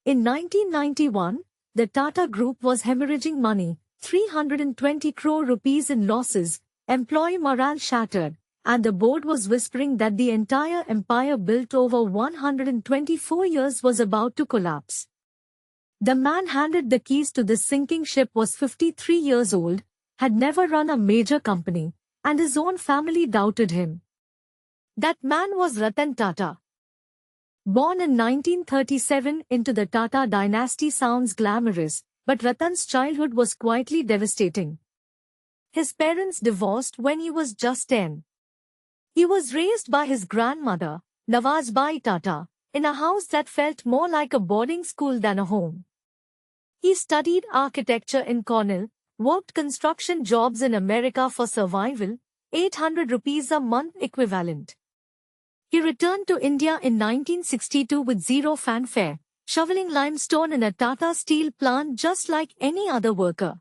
In 1991, the Tata Group was hemorrhaging money, 320 crore rupees in losses, employee morale shattered, and the board was whispering that the entire empire built over 124 years was about to collapse. The man handed the keys to this sinking ship was 53 years old, had never run a major company, and his own family doubted him. That man was Ratan Tata. Born in 1937 into the Tata dynasty sounds glamorous, but Ratan's childhood was quietly devastating. His parents divorced when he was just 10. He was raised by his grandmother, Nawazbai Tata, in a house that felt more like a boarding school than a home. He studied architecture in Cornell, worked construction jobs in America for survival, 800 rupees a month equivalent. He returned to India in 1962 with zero fanfare, shoveling limestone in a Tata Steel plant just like any other worker.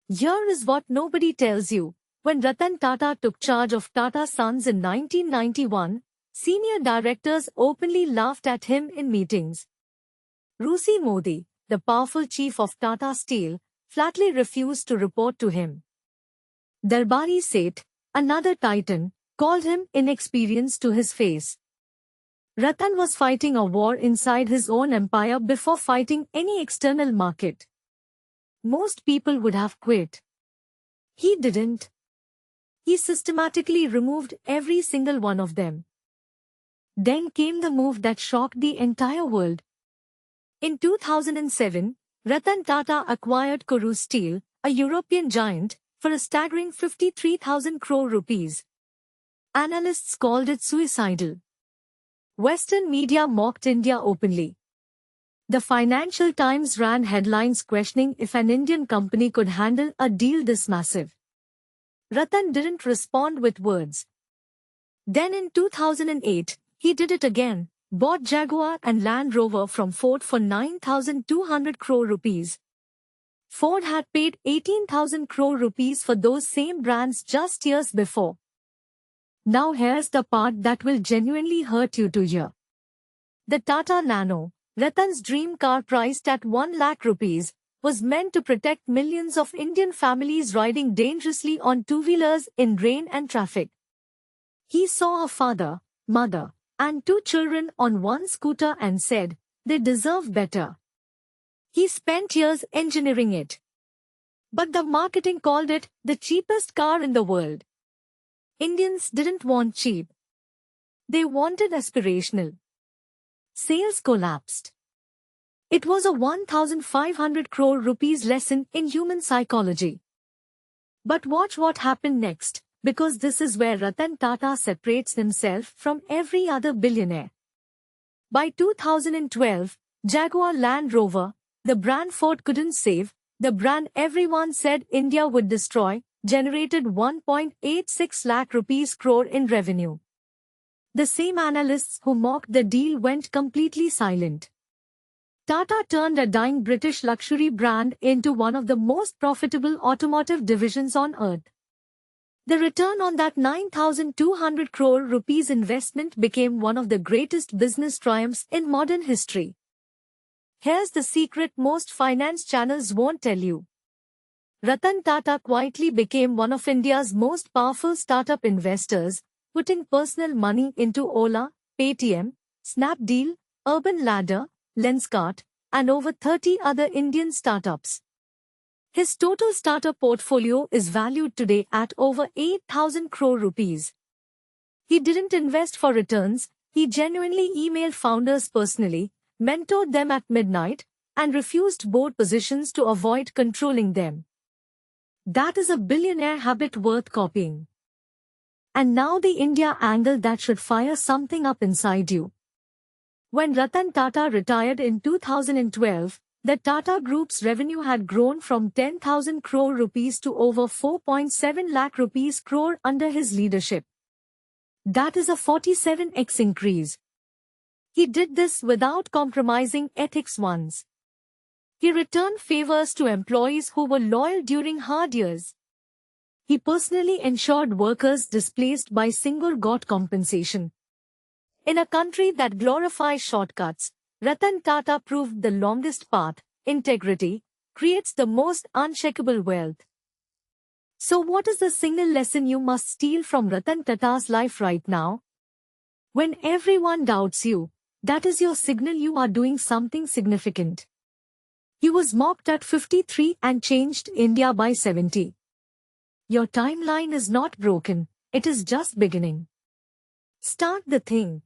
Here is what nobody tells you. When Ratan Tata took charge of Tata Sons in 1991, senior directors openly laughed at him in meetings. Rusi Modi, the powerful chief of Tata Steel, flatly refused to report to him. Darbari Seth, another titan, called him inexperienced to his face. Ratan was fighting a war inside his own empire before fighting any external market. Most people would have quit. He didn't. He systematically removed every single one of them. Then came the move that shocked the entire world. In 2007, Ratan Tata acquired Kuru Steel, a European giant, for a staggering 53,000 crore rupees. Analysts called it suicidal. Western media mocked India openly. The Financial Times ran headlines questioning if an Indian company could handle a deal this massive. Ratan didn't respond with words. Then in 2008, he did it again, bought Jaguar and Land Rover from Ford for 9,200 crore rupees. Ford had paid 18,000 crore rupees for those same brands just years before. Now here's the part that will genuinely hurt you to hear. The Tata Nano, Ratan's dream car priced at 1 lakh rupees, was meant to protect millions of Indian families riding dangerously on two-wheelers in rain and traffic. He saw a father, mother, and 2 children on one scooter and said, they deserve better. He spent years engineering it. But the marketing called it the cheapest car in the world. Indians didn't want cheap. They wanted aspirational. Sales collapsed. It was a 1,500 crore rupees lesson in human psychology. But watch what happened next, because this is where Ratan Tata separates himself from every other billionaire. By 2012, Jaguar Land Rover, the brand Ford couldn't save, the brand everyone said India would destroy, generated 1.86 lakh rupees crore in revenue. The same analysts who mocked the deal went completely silent. Tata turned a dying British luxury brand into one of the most profitable automotive divisions on earth. The return on that 9,200 crore rupees investment became one of the greatest business triumphs in modern history. Here's the secret most finance channels won't tell you. Ratan Tata quietly became one of India's most powerful startup investors, putting personal money into Ola, Paytm, Snapdeal, Urban Ladder, Lenskart, and over 30 other Indian startups. His total startup portfolio is valued today at over 8,000 crore rupees. He didn't invest for returns, he genuinely emailed founders personally, mentored them at midnight, and refused board positions to avoid controlling them. That is a billionaire habit worth copying. And now the India angle that should fire something up inside you. When Ratan Tata retired in 2012, the Tata Group's revenue had grown from 10,000 crore rupees to over 4.7 lakh rupees crore under his leadership. That is a 47x increase. He did this without compromising ethics once. He returned favors to employees who were loyal during hard years. He personally ensured workers displaced by single got compensation. In a country that glorifies shortcuts, Ratan Tata proved the longest path: integrity creates the most unshakable wealth. So what is the single lesson you must steal from Ratan Tata's life right now? When everyone doubts you, that is your signal you are doing something significant. He was mocked at 53 and changed India by 70. Your timeline is not broken, it is just beginning. Start the thing.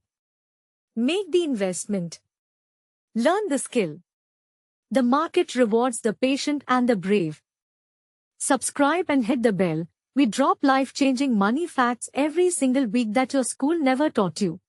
Make the investment. Learn the skill. The market rewards the patient and the brave. Subscribe and hit the bell. We drop life-changing money facts every single week that your school never taught you.